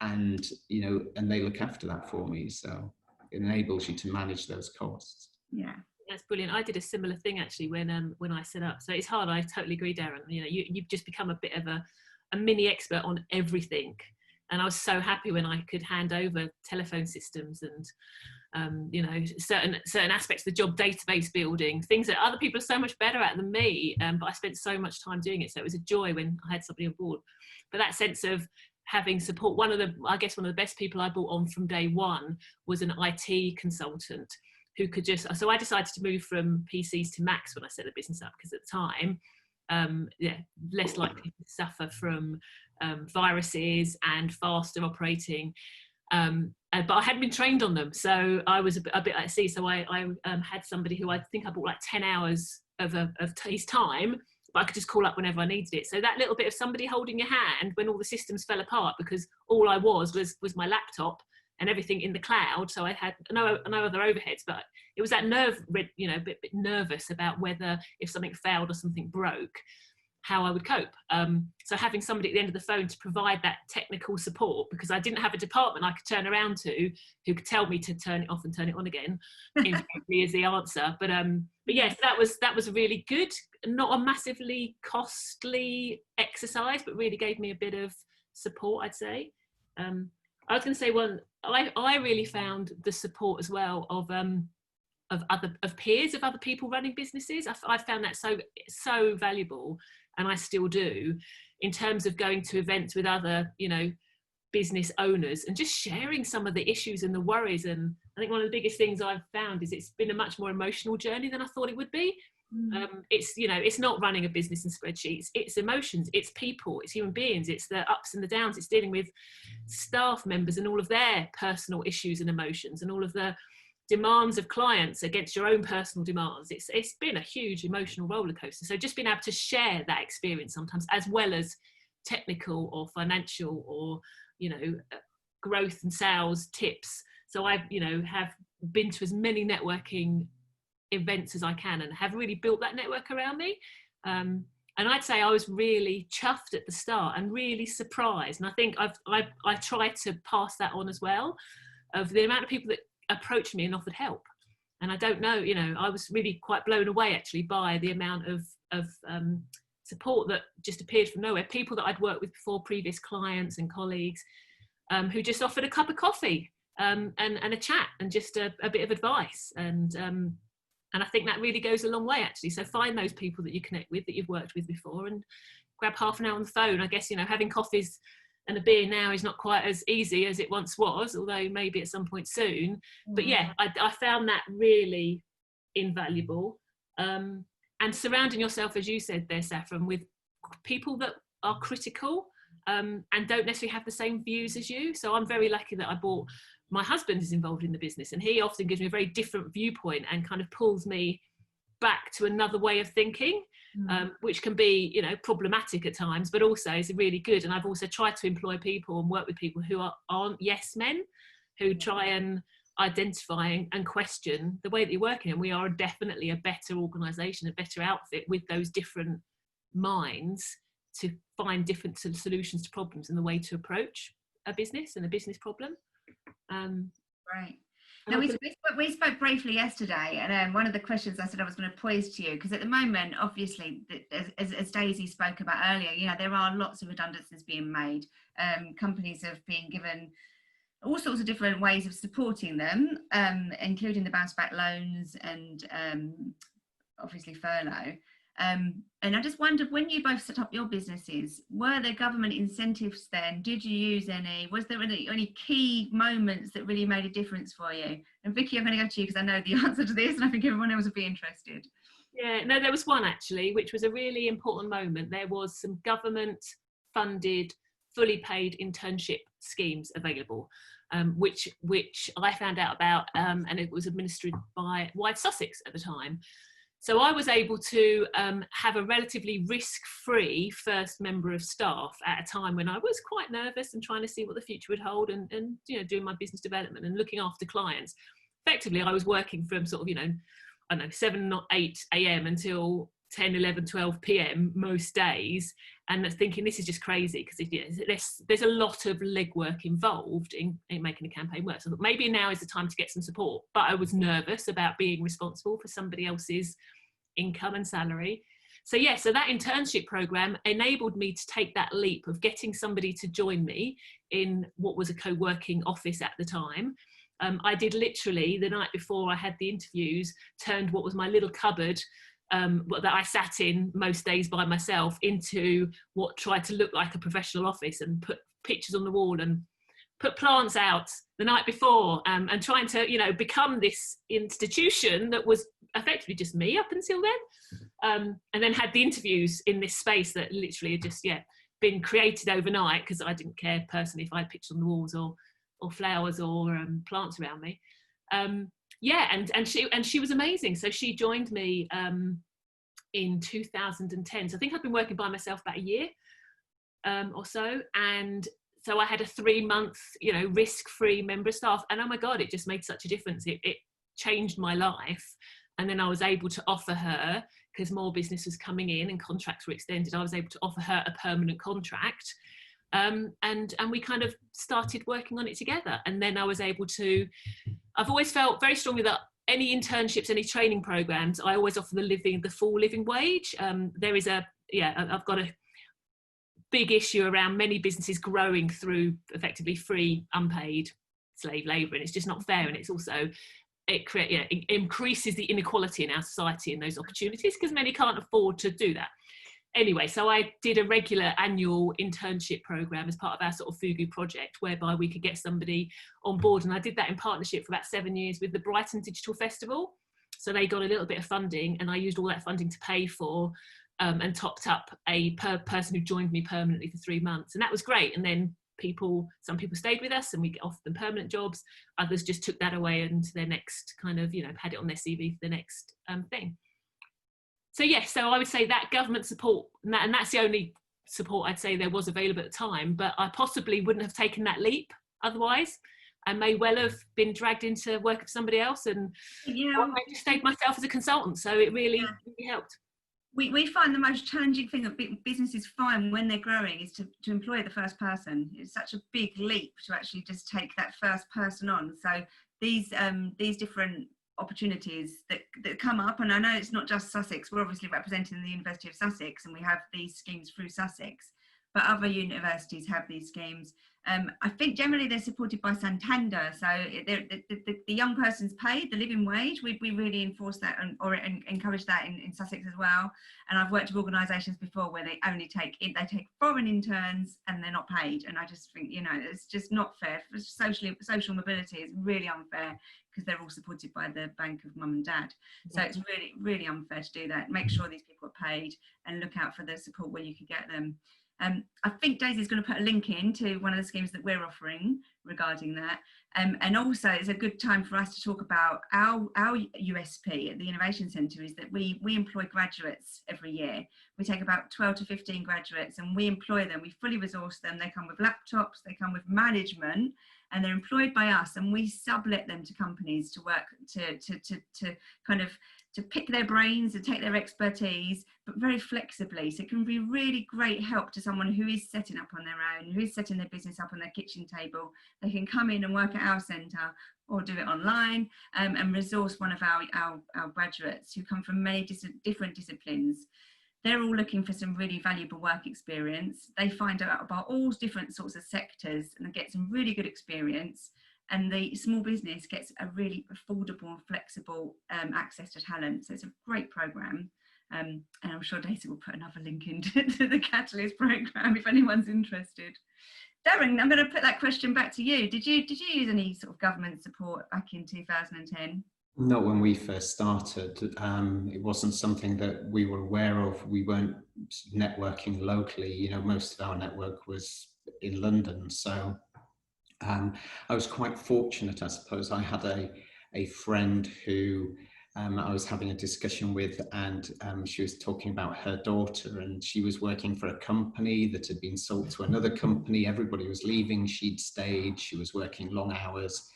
And, and they look after that for me. So it enables you to manage those costs. Yeah, That's brilliant. I did a similar thing actually when I set up. So it's hard. I totally agree, Darren. You know, you've just become a bit of a mini expert on everything. And I was so happy when I could hand over telephone systems and you know, certain aspects of the job, database building, things that other people are so much better at than me. But I spent so much time doing it. So it was a joy when I had somebody on board. But that sense of having support, one of the best people I brought on from day one was an IT consultant who could just, so I decided to move from PCs to Macs when I set the business up, because at the time, less likely to suffer from viruses and faster operating. But I hadn't been trained on them, so I was a bit at sea. So I had somebody who I think I bought like 10 hours of his time, but I could just call up whenever I needed it. So that little bit of somebody holding your hand when all the systems fell apart, because all I was my laptop and everything in the cloud. So I had no other overheads, but it was that you know, a bit nervous about whether if something failed or something broke, how I would cope. So having somebody at the end of the phone to provide that technical support, because I didn't have a department I could turn around to who could tell me to turn it off and turn it on again, invariably is the answer. But yes, that was really good. Not a massively costly exercise, but really gave me a bit of support, I'd say. I was going to say, I really found the support as well of peers, of other people running businesses. I found that so valuable, and I still do, in terms of going to events with other, you know, business owners and just sharing some of the issues and the worries. And I think one of the biggest things I've found is it's been a much more emotional journey than I thought it would be. It's, you know, it's not running a business in spreadsheets, it's emotions, it's people, it's human beings, it's the ups and the downs, it's dealing with staff members and all of their personal issues and emotions and all of the demands of clients against your own personal demands. It's been a huge emotional roller coaster. So just being able to share that experience sometimes, as well as technical or financial or, you know, growth and sales tips. So I, you know, have been to as many networking events as I can and have really built that network around me. And I'd say I was really chuffed at the start and really surprised. And I think I tried to pass that on as well, of the amount of people that approached me and offered help. And I don't know, you know, I was really quite blown away actually by the amount of support that just appeared from nowhere. People that I'd worked with before, previous clients and colleagues, who just offered a cup of coffee and a chat and just a bit of advice. And I think that really goes a long way, actually. So find those people that you connect with, that you've worked with before, and grab half an hour on the phone. I guess, you know, having coffees and a beer now is not quite as easy as it once was, although maybe at some point soon. But yeah, I found that really invaluable. And surrounding yourself, as you said there, Saffron, with people that are critical and don't necessarily have the same views as you. So I'm very lucky that my husband is involved in the business, and he often gives me a very different viewpoint and kind of pulls me back to another way of thinking, which can be, you know, problematic at times, but also is really good. And I've also tried to employ people and work with people who aren't yes men, who try and identify and question the way that you're working. And we are definitely a better organisation, a better outfit with those different minds to find different solutions to problems and the way to approach a business and a business problem. Right. Now, we spoke briefly yesterday, and one of the questions I said I was going to pose to you, because at the moment, obviously, as Daisy spoke about earlier, you know, there are lots of redundancies being made. Companies have been given all sorts of different ways of supporting them, including the bounce back loans and obviously furlough. And I just wondered, when you both set up your businesses, were there government incentives then? Did you use any? Was there any key moments that really made a difference for you? And Vicki, I'm going to go to you because I know the answer to this, and I think everyone else would be interested. Yeah, no, there was one actually, which was a really important moment. There was some government funded, fully paid internship schemes available, which I found out about, and it was administered by Wide Sussex at the time. So I was able to have a relatively risk-free first member of staff at a time when I was quite nervous and trying to see what the future would hold, and you know, doing my business development and looking after clients. Effectively, I was working from sort of, you know, I don't know, 7 or 8 a.m. until 10, 11, 12 p.m. most days, and thinking this is just crazy, because there's a lot of legwork involved in making a campaign work. So maybe now is the time to get some support, but I was nervous about being responsible for somebody else's income and salary. So yeah, so that internship program enabled me to take that leap of getting somebody to join me in what was a co-working office at the time. I did literally, the night before I had the interviews, turned what was my little cupboard that I sat in most days by myself into what tried to look like a professional office, and put pictures on the wall and put plants out the night before, and trying to, you know, become this institution that was effectively just me up until then, and then had the interviews in this space that literally had just been created overnight, because I didn't care personally if I had pictures on the walls or flowers or plants around me. And she was amazing. So she joined me in 2010. So I think I've been working by myself about a year or so, and so I had a 3-month, you know, risk-free member of staff, and oh my God, it just made such a difference. It changed my life. And then I was able to offer her, because more business was coming in and contracts were extended, I was able to offer her a permanent contract. And we kind of started working on it together. And then I was able to, I've always felt very strongly that any internships, any training programs, I always offer the full living wage. There is I've got a big issue around many businesses growing through effectively free, unpaid slave labour, and it's just not fair. And it's also, it increases the inequality in our society and those opportunities, because many can't afford to do that. Anyway, so I did a regular annual internship program as part of our sort of Fugu project, whereby we could get somebody on board. And I did that in partnership for about 7 years with the Brighton Digital Festival. So they got a little bit of funding, and I used all that funding to pay for and topped up a person who joined me permanently for 3 months. And that was great. And then some people stayed with us and we offered them permanent jobs. Others just took that away and their next kind of, had it on their CV for the next thing. So yes, so I would say that government support, and that's the only support I'd say there was available at the time, but I possibly wouldn't have taken that leap otherwise. I may well have been dragged into work for somebody else, and I just stayed myself as a consultant. So it really helped. We find the most challenging thing that businesses find when they're growing is to employ the first person. It's such a big leap to actually just take that first person on. So these different opportunities that come up, and I know it's not just Sussex, we're obviously representing the University of Sussex and we have these schemes through Sussex, but other universities have these schemes. I think generally they're supported by Santander, so the young person's paid the living wage. We really enforce that or encourage that in Sussex as well. And I've worked with organisations before where they take foreign interns and they're not paid, and I just think it's just not fair. For social mobility is really unfair, because they're all supported by the bank of mum and dad. So it's really, really unfair to do that. Make sure these people are paid and look out for the support where you can get them. I think Daisy's going to put a link in to one of the schemes that we're offering regarding that. And also it's a good time for us to talk about our USP at the Innovation Centre is that we employ graduates every year. We take about 12 to 15 graduates and we employ them, we fully resource them. They come with laptops, they come with management, and they're employed by us, and we sublet them to companies to work to kind of to pick their brains and take their expertise, but very flexibly. So it can be really great help to someone who is setting up on their own, who is setting their business up on their kitchen table. They can come in and work at our centre or do it online, and resource one of our graduates who come from many different disciplines. They're all looking for some really valuable work experience. They find out about all different sorts of sectors and get some really good experience. And the small business gets a really affordable and flexible access to talent. So it's a great programme. And I'm sure Daisy will put another link into the Catalyst programme if anyone's interested. Darren, I'm going to put that question back to you. Did you use any sort of government support back in 2010? Not when we first started. It wasn't something that we were aware of. We weren't networking locally. Most of our network was in London. So I was quite fortunate, I suppose. I had a friend who I was having a discussion with, and she was talking about her daughter, and she was working for a company that had been sold to another company. Everybody was leaving. She'd stayed. She was working long hours.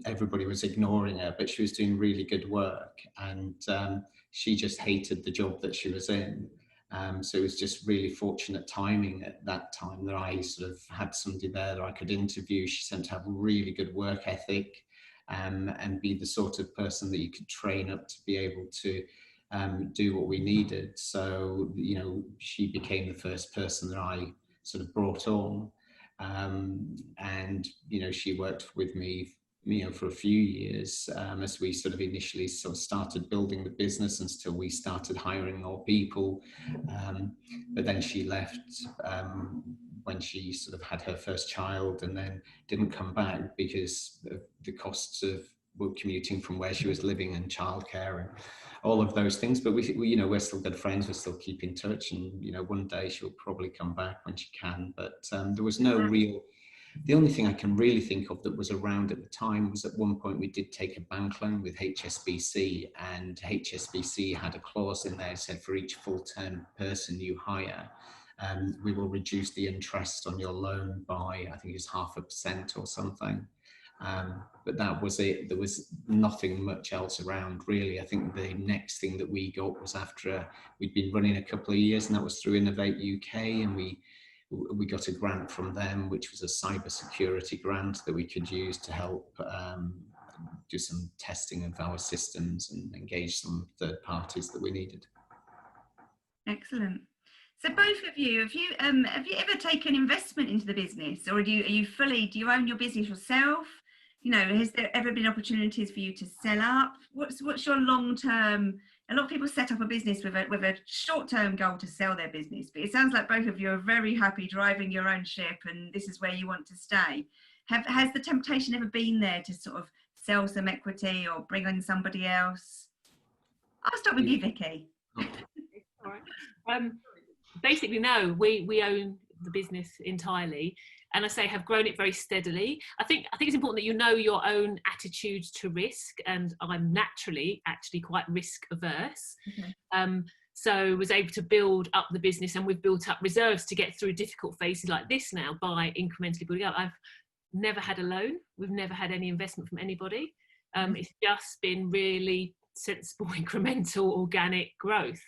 Everybody was ignoring her, but she was doing really good work. And she just hated the job that she was in. So it was just really fortunate timing at that time that I sort of had somebody there that I could interview. She seemed to have a really good work ethic, and be the sort of person that you could train up to be able to do what we needed. So, you know, she became the first person that I sort of brought on. And, you know, she worked with me, you know, for a few years, as we sort of initially sort of started building the business until we started hiring more people. But then she left when she sort of had her first child, and then didn't come back because of the costs of commuting from where she was living and childcare and all of those things. But we, you know, we're still good friends. We still keep in touch, and you know, one day she'll probably come back when she can. But there was no real. The only thing I can really think of that was around at the time was at one point we did take a bank loan with HSBC, and HSBC had a clause in there that said for each full-term person you hire, we will reduce the interest on your loan by, I think it was 0.5% or something. But that was it. There was nothing much else around, really. I think the next thing that we got was after we'd been running a couple of years, and that was through Innovate UK, and we got a grant from them, which was a cybersecurity grant that we could use to help do some testing of our systems and engage some third parties that we needed. Excellent. So both of you, have you ever taken investment into the business, or do you own your business yourself? You know, has there ever been opportunities for you to sell up? What's your long-term? A lot of people set up a business with a short-term goal to sell their business, but it sounds like both of you are very happy driving your own ship, and this is where you want to stay. Has the temptation ever been there to sort of sell some equity or bring on somebody else? I'll start with you, Vicki. All right. Basically, no. We own the business entirely, and I say have grown it very steadily. I think it's important that you know your own attitude to risk, and I'm naturally actually quite risk averse. Okay. So was able to build up the business, and we've built up reserves to get through difficult phases like this now by incrementally building up. I've never had a loan. We've never had any investment from anybody. It's just been really sensible, incremental, organic growth.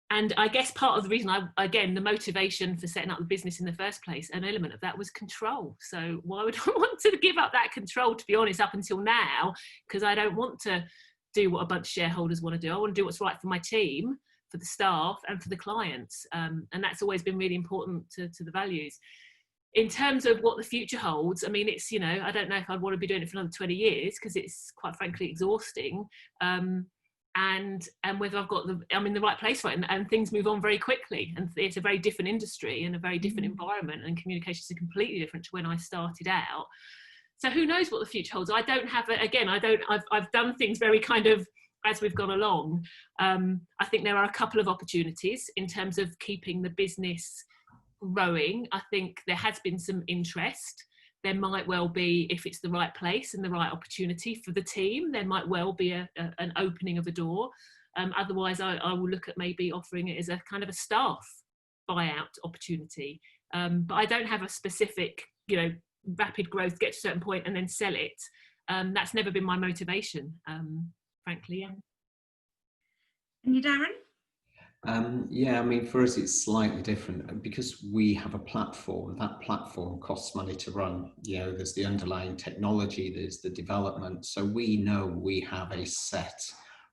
And I guess part of the reason the motivation for setting up the business in the first place, an element of that was control. So why would I want to give up that control, to be honest, up until now? Because I don't want to do what a bunch of shareholders want to do. I want to do what's right for my team, for the staff, and for the clients. And that's always been really important to the values. In terms of what the future holds, I mean, it's, you know, I don't know if I'd want to be doing it for another 20 years because it's quite frankly exhausting. And whether I'm in the right place for it, and things move on very quickly, and it's a very different industry and a very different environment, and communications are completely different to when I started out. So who knows what the future holds? I don't have it. Again, I've done things very kind of as we've gone along. I think there are a couple of opportunities in terms of keeping the business growing. I think there has been some interest. There might well be, if it's the right place and the right opportunity for the team, there might well be an opening of a door. Otherwise, I will look at maybe offering it as a kind of a staff buyout opportunity. But I don't have a specific, you know, rapid growth, get to a certain point and then sell it. That's never been my motivation, frankly. Yeah. And you, Darren? Yeah, I mean, for us, it's slightly different because we have a platform. That platform costs money to run. You know, there's the underlying technology, there's the development. So we know we have a set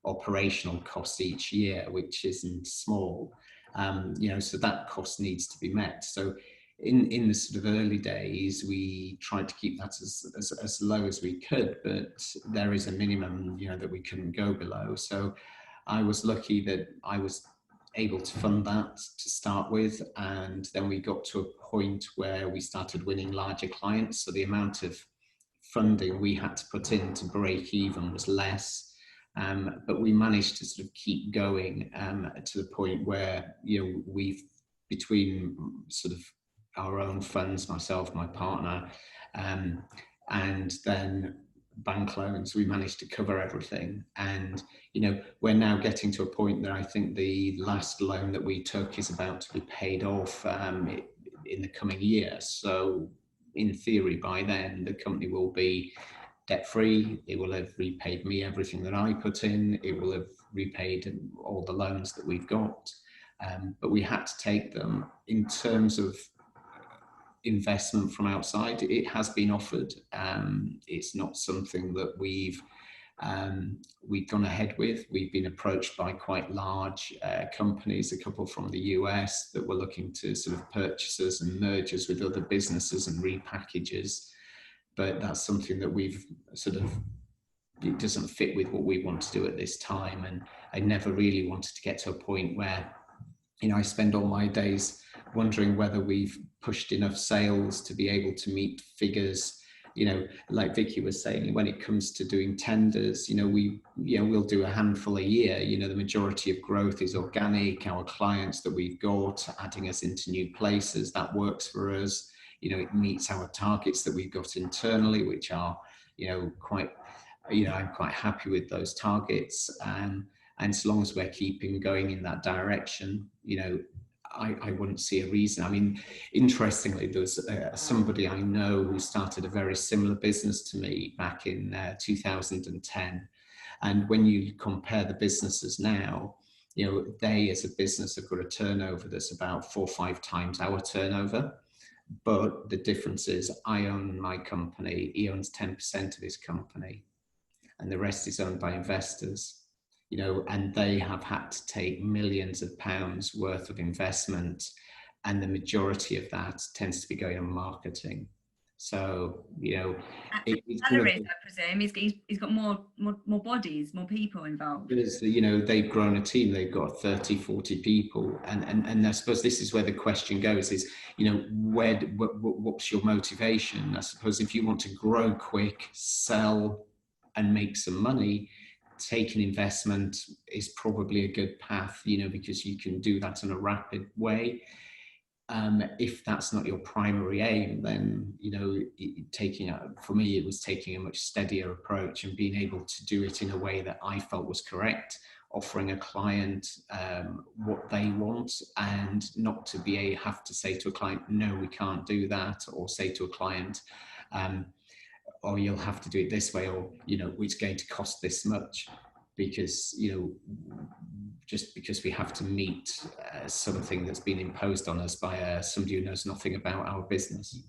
operational cost each year, which isn't small. You know, so that cost needs to be met. So in the sort of early days, we tried to keep that as low as we could, but there is a minimum, you know, that we couldn't go below. So I was lucky that I was able to fund that to start with, and then we got to a point where we started winning larger clients, so the amount of funding we had to put in to break even was less, but we managed to sort of keep going to the point where, you know, we've, between sort of our own funds, myself, my partner, and then bank loans, we managed to cover everything. And you know, we're now getting to a point that I think the last loan that we took is about to be paid off in the coming year. So in theory, by then the company will be debt free. It will have repaid me everything that I put in. It will have repaid all the loans that we've got. But we had to take them. In terms of investment from outside, it has been offered. It's not something that we've gone ahead with. We've been approached by quite large companies, a couple from the US, that were looking to sort of purchase us and merge us with other businesses and repackages. But that's something that we've sort of, it doesn't fit with what we want to do at this time. And I never really wanted to get to a point where, you know, I spend all my days wondering whether we've pushed enough sales to be able to meet figures. You know, like Vicki was saying, when it comes to doing tenders, you know, we'll do a handful a year. You know, the majority of growth is organic. Our clients that we've got, adding us into new places, that works for us. You know, it meets our targets that we've got internally, which are, you know, quite, you know, I'm quite happy with those targets. And so long as we're keeping going in that direction, you know, I wouldn't see a reason. I mean, interestingly, there was somebody I know who started a very similar business to me back in 2010. And when you compare the businesses now, you know, they as a business have got a turnover that's about 4 or 5 times our turnover. But the difference is I own my company, he owns 10% of his company, and the rest is owned by investors. You know, and they have had to take millions of pounds worth of investment, and the majority of that tends to be going on marketing. So, you know, salaries, I presume he's got more bodies, more people involved. You know, they've grown a team. They've got 30, 40 people, and I suppose this is where the question goes: is, you know, what's your motivation? I suppose if you want to grow quick, sell, and make some money, taking investment is probably a good path, you know, because you can do that in a rapid way. If that's not your primary aim, then, you know, for me, it was taking a much steadier approach and being able to do it in a way that I felt was correct, offering a client what they want, and not to have to say to a client, no, we can't do that, or say to a client, or you'll have to do it this way, or, you know, it's going to cost this much, because, you know, just because we have to meet something that's been imposed on us by somebody who knows nothing about our business.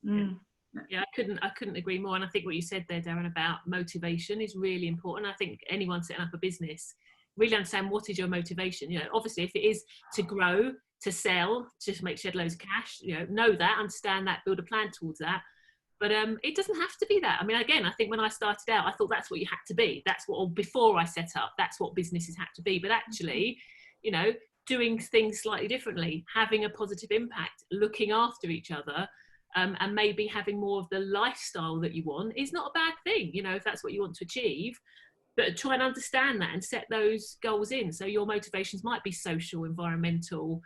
Yeah, I couldn't agree more. And I think what you said there, Darren, about motivation is really important. I think anyone setting up a business, really understand what is your motivation. You know, obviously if it is to grow, to sell, to make shed loads of cash, you know that, understand that, build a plan towards that. But it doesn't have to be that. I mean, again, I think when I started out, I thought that's what you had to be. That's what, or before I set up, that's what businesses had to be. But actually, you know, doing things slightly differently, having a positive impact, looking after each other, and maybe having more of the lifestyle that you want is not a bad thing, you know, if that's what you want to achieve. But try and understand that and set those goals in. So your motivations might be social, environmental,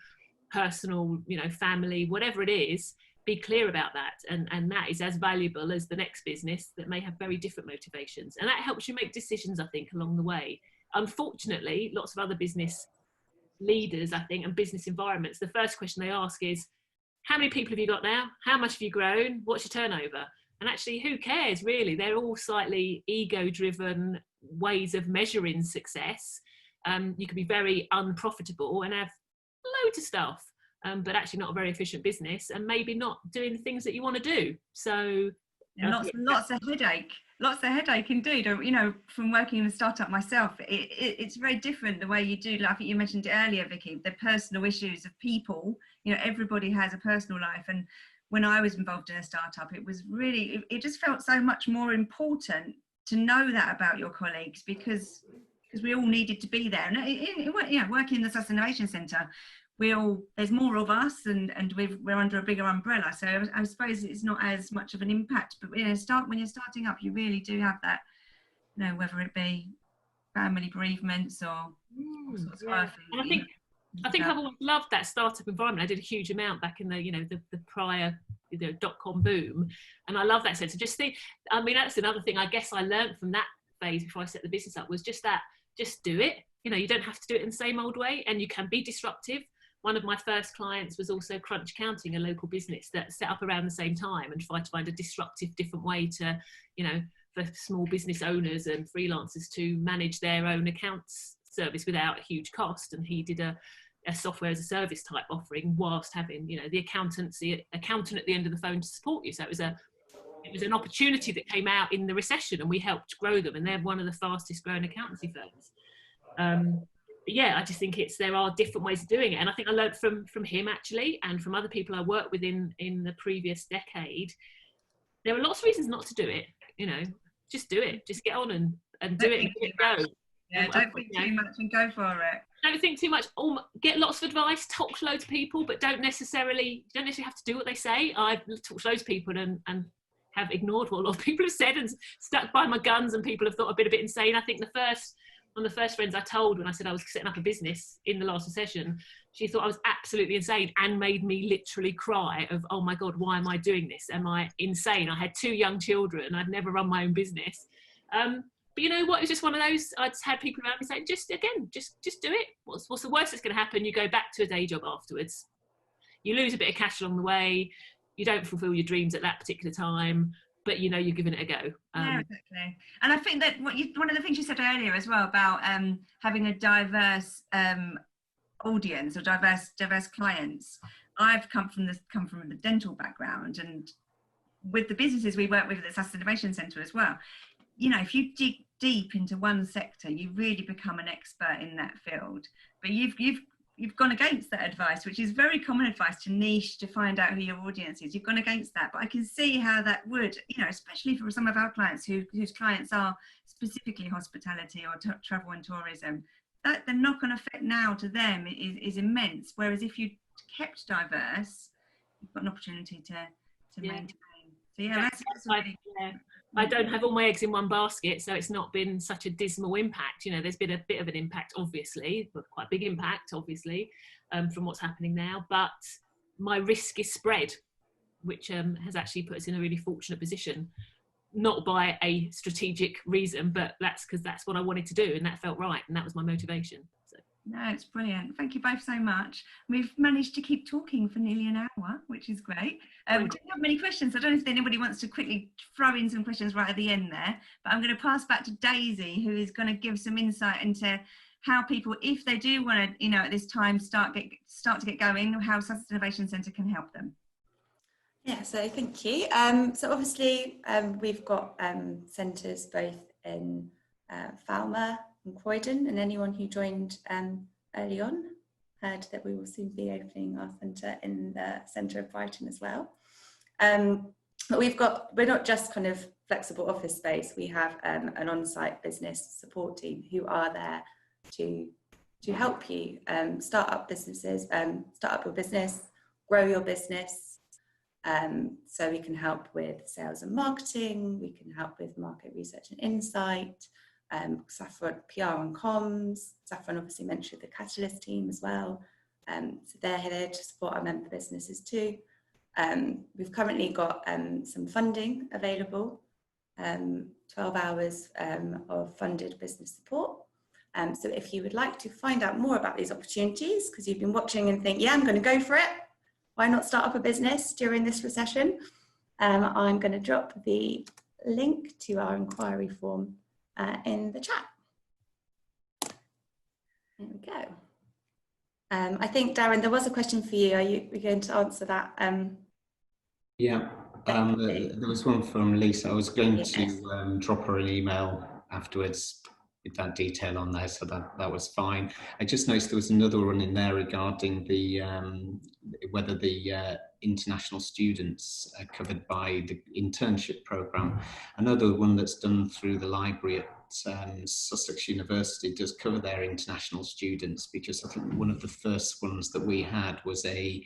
personal, you know, family, whatever it is. Be clear about that, and that is as valuable as the next business that may have very different motivations, and that helps you make decisions, I think, along the way. Unfortunately, lots of other business leaders, I think, and business environments, the first question they ask is, how many people have you got now? How much have you grown? What's your turnover? And actually, who cares, really? They're all slightly ego-driven ways of measuring success. You can be very unprofitable and have loads of stuff, but actually not a very efficient business, and maybe not doing the things that you want to do. So lots of headache indeed. You know, from working in a startup myself, it's very different the way you do. I think you mentioned it earlier, Vicki, the personal issues of people. You know, everybody has a personal life, and when I was involved in a startup, it was really, it just felt so much more important to know that about your colleagues, because we all needed to be there. And working in the Sussex Innovation Centre, there's more of us, and we're under a bigger umbrella, so I suppose it's not as much of an impact. But when you're starting up, you really do have that, you know, whether it be family bereavements or all sorts of other things. And I think I've always loved that startup environment. I did a huge amount back in the prior, you know, .com boom, and I love that sense. Just think, I mean, that's another thing I guess I learned from that phase before I set the business up, was just do it. You know, you don't have to do it in the same old way, and you can be disruptive. One of my first clients was also Crunch Accounting, a local business that set up around the same time and tried to find a disruptive, different way to, you know, for small business owners and freelancers to manage their own accounts service without a huge cost. And he did a software as a service type offering whilst having, you know, the accountant at the end of the phone to support you. So it was an opportunity that came out in the recession, and we helped grow them, and they're one of the fastest growing accountancy firms. But yeah, I just think there are different ways of doing it, and I think I learned from him actually, and from other people I worked with in the previous decade. There are lots of reasons not to do it. You know, just do it. Just get on and do it and give it a go. Yeah, don't think too much and go for it. Don't think too much. Get lots of advice. Talk to loads of people, but don't necessarily have to do what they say. I've talked to loads of people and have ignored what a lot of people have said and stuck by my guns, and people have thought I've been a bit insane. I think one of the first friends I told when I said I was setting up a business in the last recession, she thought I was absolutely insane and made me literally cry of, oh my God, why am I doing this? Am I insane? I had 2 young children. I'd never run my own business. But you know what? It was just one of those. I'd had people around me saying, just do it. What's the worst that's going to happen? You go back to a day job afterwards. You lose a bit of cash along the way. You don't fulfill your dreams at that particular time, but you know you're giving it a go. Yeah, exactly. And I think that one of the things you said earlier as well about having a diverse audience or diverse clients. I've come from the dental background, and with the businesses we work with at the Sussex Innovation Centre as well. You know, if you dig deep into one sector, you really become an expert in that field. But you've gone against that advice, which is very common advice, to niche, to find out who your audience is. You've gone against that. But I can see how that would, you know, especially for some of our clients whose clients are specifically hospitality or travel and tourism, that the knock-on effect now to them is immense. Whereas if you kept diverse, you've got an opportunity to maintain. So yeah, that's really, I don't have all my eggs in one basket, so it's not been such a dismal impact. You know, there's been a bit of an impact, obviously, but quite a big impact, obviously, from what's happening now. But my risk is spread, which has actually put us in a really fortunate position, not by a strategic reason, but that's because that's what I wanted to do, and that felt right, and that was my motivation. So. No, it's brilliant. Thank you both so much. We've managed to keep talking for nearly an hour, which is great. We don't have many questions. I don't know if anybody wants to quickly throw in some questions right at the end there, but I'm going to pass back to Daisy, who is going to give some insight into how people, if they do want to, you know, at this time start to get going, how Sussex Innovation Centre can help them. Yeah, so thank you. So obviously we've got centres both in Falmer and Croydon, and anyone who joined early on heard that we will soon be opening our centre in the centre of Brighton as well. But we're not just kind of flexible office space, we have an on-site business support team who are there to help you start up your business, grow your business. So we can help with sales and marketing, we can help with market research and insight, Saffron PR and comms. Saffron obviously mentioned the Catalyst team as well. So they're here to support our member businesses too. We've currently got some funding available, 12 hours of funded business support. So if you would like to find out more about these opportunities, because you've been watching and think, yeah, I'm going to go for it, why not start up a business during this recession? I'm going to drop the link to our inquiry form in the chat. There we go. I think, Darren, there was a question for you. Are you going to answer that? Yeah, there was one from Lisa. I was going to drop her an email afterwards with that detail on there, so that was fine. I just noticed there was another one in there regarding the whether the international students are covered by the internship programme. Another one that's done through the library at Sussex University does cover their international students, because I think one of the first ones that we had was a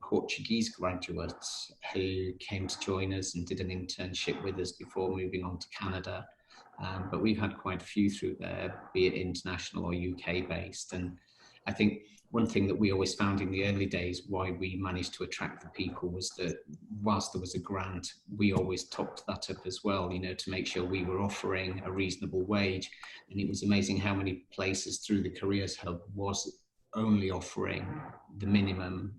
Portuguese graduate who came to join us and did an internship with us before moving on to Canada. But we've had quite a few through there, be it international or UK based. And I think one thing that we always found in the early days why we managed to attract the people was that whilst there was a grant, we always topped that up as well, you know, to make sure we were offering a reasonable wage. And it was amazing how many places through the Careers Hub was only offering the minimum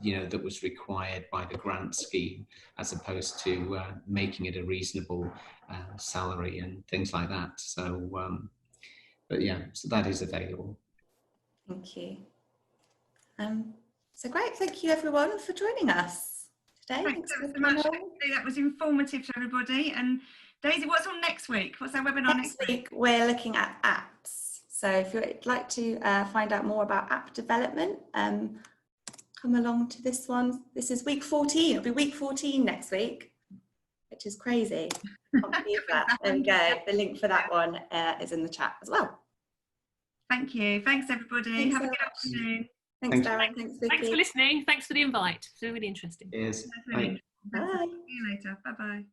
that was required by the grant scheme, as opposed to making it a reasonable salary and things like that. So, but yeah, so that is available. Thank you. So great, thank you everyone for joining us today. Thanks so much. Hopefully that was informative to everybody. And Daisy, what's on next week? What's our webinar next week? We're looking at apps. So if you'd like to find out more about app development, come along to this one. This is week 14. It'll be week 14 next week, which is crazy. Can't believe that. There we go. The link for that one is in the chat as well. Thank you. Thanks everybody. Have a good afternoon. Thanks Darren. Thanks Vicki. Thanks for listening. Thanks for the invite. It's been really interesting. Cheers. Bye. Bye. See you later. Bye bye.